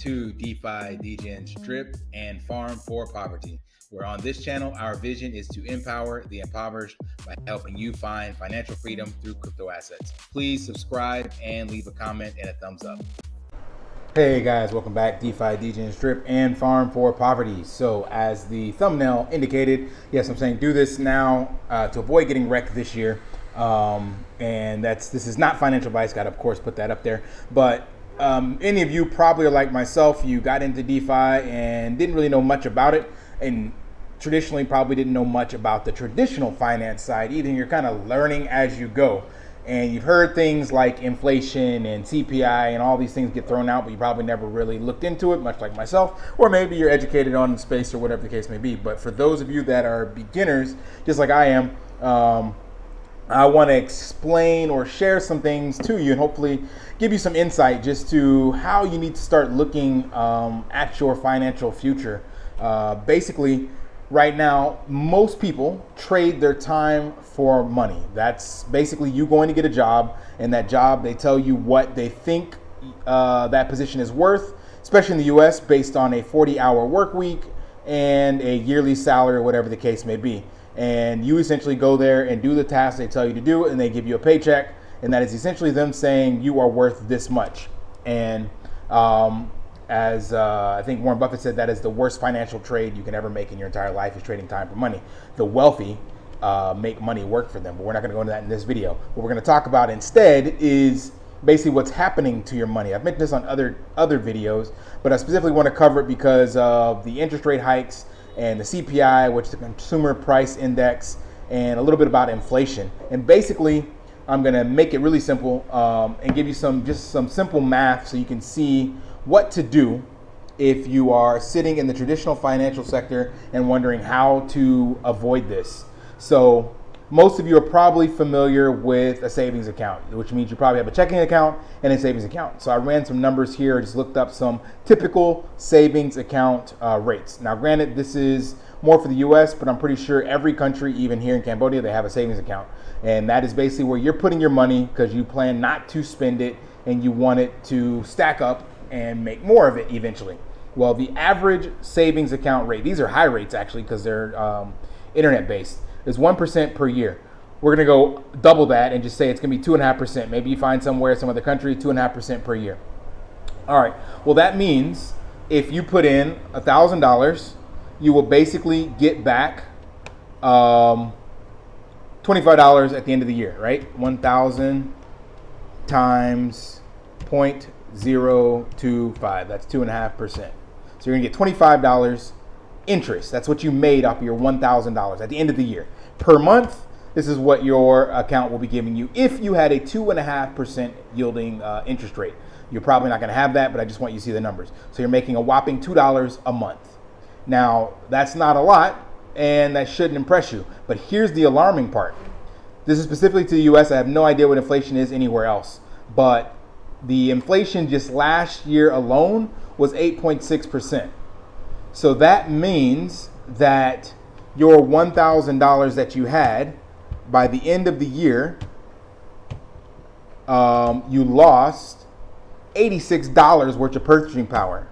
to DeFi, Degens, Drip, and Farm for Poverty, where on this channel, our vision is to empower the impoverished by helping you find financial freedom through crypto assets. Please subscribe and leave a comment and a thumbs up. Hey guys, welcome back. DeFi, Degens, Drip, and Farm for Poverty. So as the thumbnail indicated, yes, I'm saying do this now to avoid getting wrecked this year. And this is not financial advice. Got to, of course, put that up there. But any of you probably are like myself. You got into DeFi and didn't really know much about it, and traditionally probably didn't know much about the traditional finance side either. You're kind of learning as you go. And you've heard things like inflation and CPI and all these things get thrown out, but you probably never really looked into it, much like myself, or maybe you're educated on the space or whatever the case may be. But for those of you that are beginners, just like I am, I want to explain or share some things to you and hopefully give you some insight just to how you need to start looking at your financial future. Basically, right now, most people trade their time for money. That's basically you going to get a job, and that job, they tell you what they think that position is worth, especially in the US, based on a 40-hour work week and a yearly salary or whatever the case may be. And you essentially go there and do the task they tell you to do, and they give you a paycheck, and that is essentially them saying you are worth this much. And as I think Warren Buffett said, that is the worst financial trade you can ever make in your entire life, is trading time for money. The wealthy make money work for them, but we're not going to go into that in this video. What we're going to talk about instead is basically what's happening to your money. I've mentioned this on other videos, but I specifically want to cover it because of the interest rate hikes and the CPI, which is the Consumer Price Index, and a little bit about inflation. And basically, I'm going to make it really simple and give you some simple math so you can see what to do if you are sitting in the traditional financial sector and wondering how to avoid this. So most of you are probably familiar with a savings account, which means you probably have a checking account and a savings account. So I ran some numbers here, just looked up some typical savings account rates. Now, granted, this is more for the US, but I'm pretty sure every country, even here in Cambodia, they have a savings account. And that is basically where you're putting your money because you plan not to spend it and you want it to stack up and make more of it eventually. Well, the average savings account rate, these are high rates actually because they're internet based, is 1% per year. We're gonna go double that and just say it's gonna be 2.5%. Maybe you find somewhere, some other country, 2.5% per year. All right, well that means if you put in $1,000, you will basically get back $25 at the end of the year, right? 1,000 times 0.025, that's 2.5%. So you're gonna get $25 interest. That's what you made off of your $1,000 at the end of the year. Per month, this is what your account will be giving you if you had a 2.5% yielding interest rate. You're probably not gonna have that, but I just want you to see the numbers. So you're making a whopping $2 a month. Now, that's not a lot, and that shouldn't impress you. But here's the alarming part. This is specifically to the US. I have no idea what inflation is anywhere else, but the inflation just last year alone was 8.6%. So that means that your $1,000 that you had by the end of the year, you lost $86 worth of purchasing power.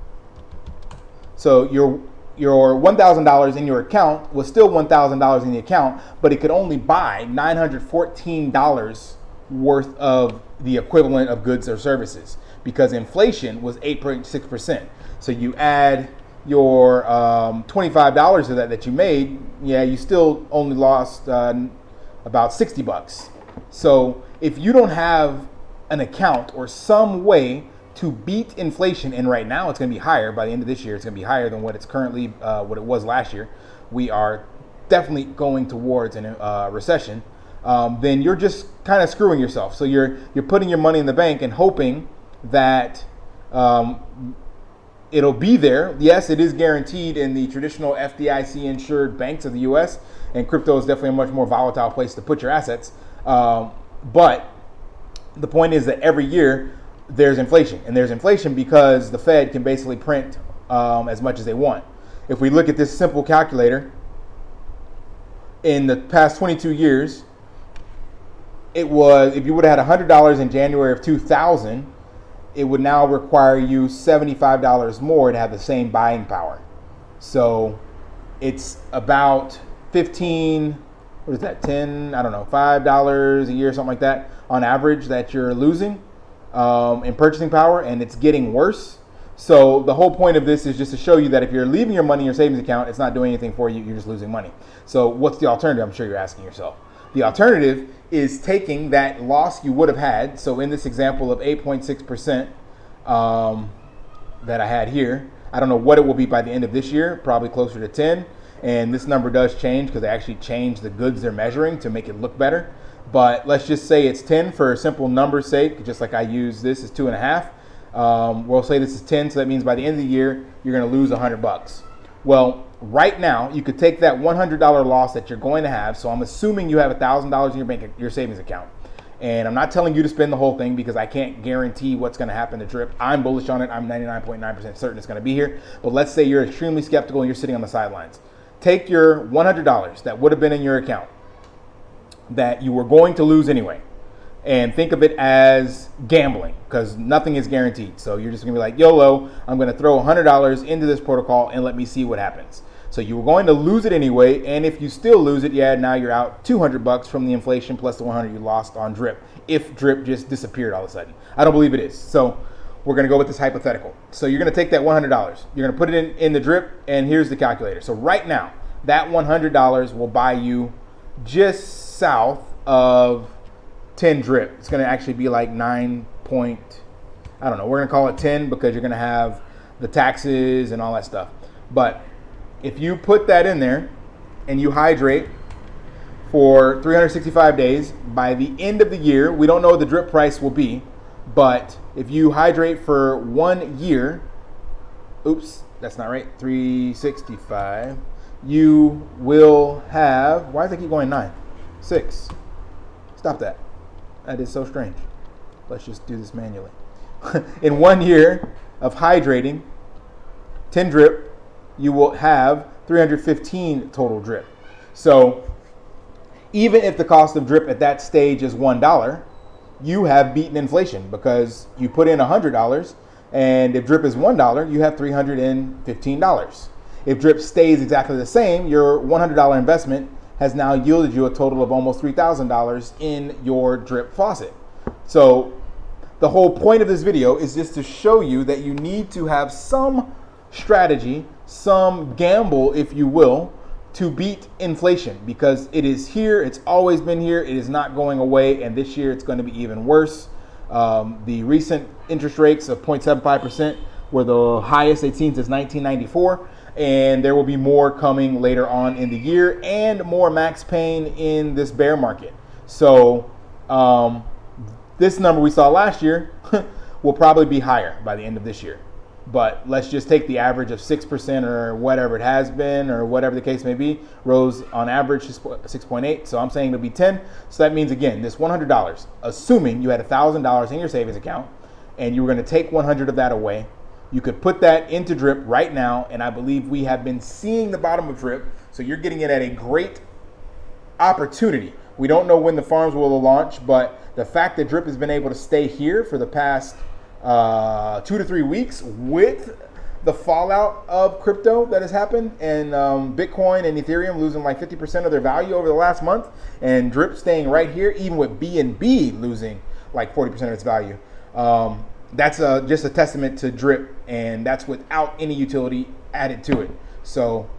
So your $1,000 in your account was still $1,000 in the account, but it could only buy $914 worth of the equivalent of goods or services because inflation was 8.6%. So you add your $25 of that you made, yeah, you still only lost about $60. So if you don't have an account or some way to beat inflation, and right now it's going to be higher by the end of this year, it's going to be higher than what it's currently what it was last year. We are definitely going towards a recession. Then you're just kind of screwing yourself. So you're putting your money in the bank and hoping that it'll be there. Yes, it is guaranteed in the traditional FDIC insured banks of the US, and crypto is definitely a much more volatile place to put your assets. But the point is that every year there's inflation, and there's inflation because the Fed can basically print as much as they want. If we look at this simple calculator, in the past 22 years, it was, if you would have had $100 in January of 2000, it would now require you $75 more to have the same buying power. So it's about 15, what is that, 10, I don't know, $5 a year, something like that, on average that you're losing in purchasing power, and it's getting worse. So the whole point of this is just to show you that if you're leaving your money in your savings account, it's not doing anything for you, you're just losing money. So what's the alternative? I'm sure you're asking yourself. The alternative is taking that loss you would have had. So in this example of 8.6% that I had here, I don't know what it will be by the end of this year, probably closer to 10. And this number does change because they actually changed the goods they're measuring to make it look better. But let's just say it's 10 for simple number's sake, just like I use this is 2.5. We'll say this is 10, so that means by the end of the year, you're going to lose $100. Well, right now, you could take that $100 loss that you're going to have. So I'm assuming you have $1,000 in your savings account. And I'm not telling you to spend the whole thing because I can't guarantee what's going to happen to DRIP. I'm bullish on it. I'm 99.9% certain it's going to be here. But let's say you're extremely skeptical and you're sitting on the sidelines. Take your $100 that would have been in your account that you were going to lose anyway, and think of it as gambling because nothing is guaranteed. So you're just going to be like, YOLO, I'm going to throw $100 into this protocol and let me see what happens. So you were going to lose it anyway, and if you still lose it, yeah, now you're out $200 from the inflation plus the 100 you lost on DRIP. If DRIP just disappeared all of a sudden, I don't believe it is. So we're going to go with this hypothetical. So you're going to take that $100, you're going to put it in the DRIP, and here's the calculator. So right now, that $100 will buy you just south of 10 DRIP. It's going to actually be like 9 point, I don't know. We're going to call it 10 because you're going to have the taxes and all that stuff. But if you put that in there and you hydrate for 365 days, by the end of the year, we don't know what the DRIP price will be, but if you hydrate for 1 year, oops, that's not right, 365, you will have, why does it keep going 9? 6. Stop that. That is so strange. Let's just do this manually. In 1 year of hydrating, 10 DRIP, you will have 315 total DRIP. So even if the cost of DRIP at that stage is $1, you have beaten inflation because you put in $100, and if DRIP is $1, you have $315. If DRIP stays exactly the same, your $100 investment has now yielded you a total of almost $3,000 in your DRIP faucet. So the whole point of this video is just to show you that you need to have some strategy, some gamble, if you will, to beat inflation because it is here. It's always been here. It is not going away. And this year it's going to be even worse. The recent interest rates of 0.75% were the highest they'd seen since 1994. And there will be more coming later on in the year and more max pain in this bear market. So this number we saw last year will probably be higher by the end of this year. But let's just take the average of 6% or whatever it has been or whatever the case may be. Rose on average 6.8. So I'm saying it'll be 10. So that means, again, this $100, assuming you had $1,000 in your savings account and you were going to take 100 of that away, you could put that into DRIP right now. And I believe we have been seeing the bottom of DRIP. So you're getting it at a great opportunity. We don't know when the farms will launch, but the fact that DRIP has been able to stay here for the past 2 to 3 weeks with the fallout of crypto that has happened and Bitcoin and Ethereum losing like 50% of their value over the last month and DRIP staying right here, even with BNB losing like 40% of its value. That's just a testament to DRIP, and that's without any utility added to it. So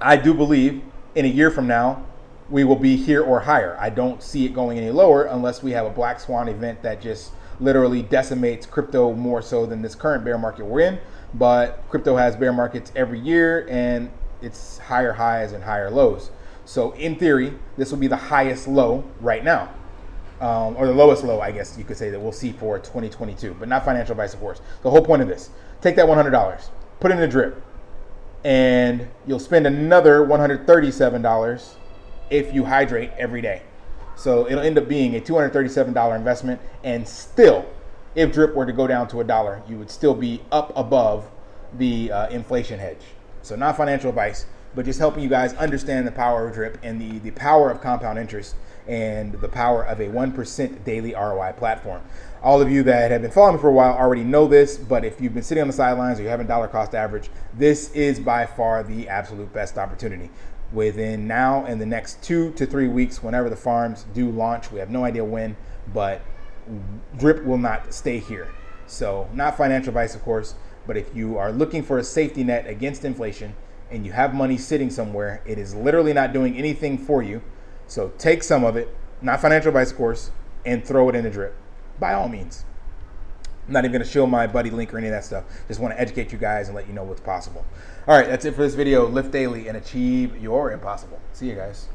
I do believe in a year from now, we will be here or higher. I don't see it going any lower unless we have a black swan event that just literally decimates crypto more so than this current bear market we're in. But crypto has bear markets every year, and it's higher highs and higher lows. So in theory, this will be the highest low right now, or the lowest low, I guess you could say, that we'll see for 2022, but not financial advice, of course. The whole point of this, take that $100, put it in a DRIP, and you'll spend another $137 if you hydrate every day. So it'll end up being a $237 investment, and still, if DRIP were to go down to $1, you would still be up above the inflation hedge. So not financial advice, but just helping you guys understand the power of drip and the power of compound interest and the power of a 1% daily ROI platform. All of you that have been following me for a while already know this, but if you've been sitting on the sidelines or you haven't dollar cost average, this is by far the absolute best opportunity. Within now and the next 2 to 3 weeks, whenever the farms do launch, we have no idea when, but drip will not stay here. So not financial advice, of course, but if you are looking for a safety net against inflation and you have money sitting somewhere, it is literally not doing anything for you. So take some of it, not financial advice, of course, and throw it in the drip, by all means. I'm not even going to show my buddy link or any of that stuff. Just want to educate you guys and let you know what's possible. All right, that's it for this video. Lift daily and achieve your impossible. See you guys.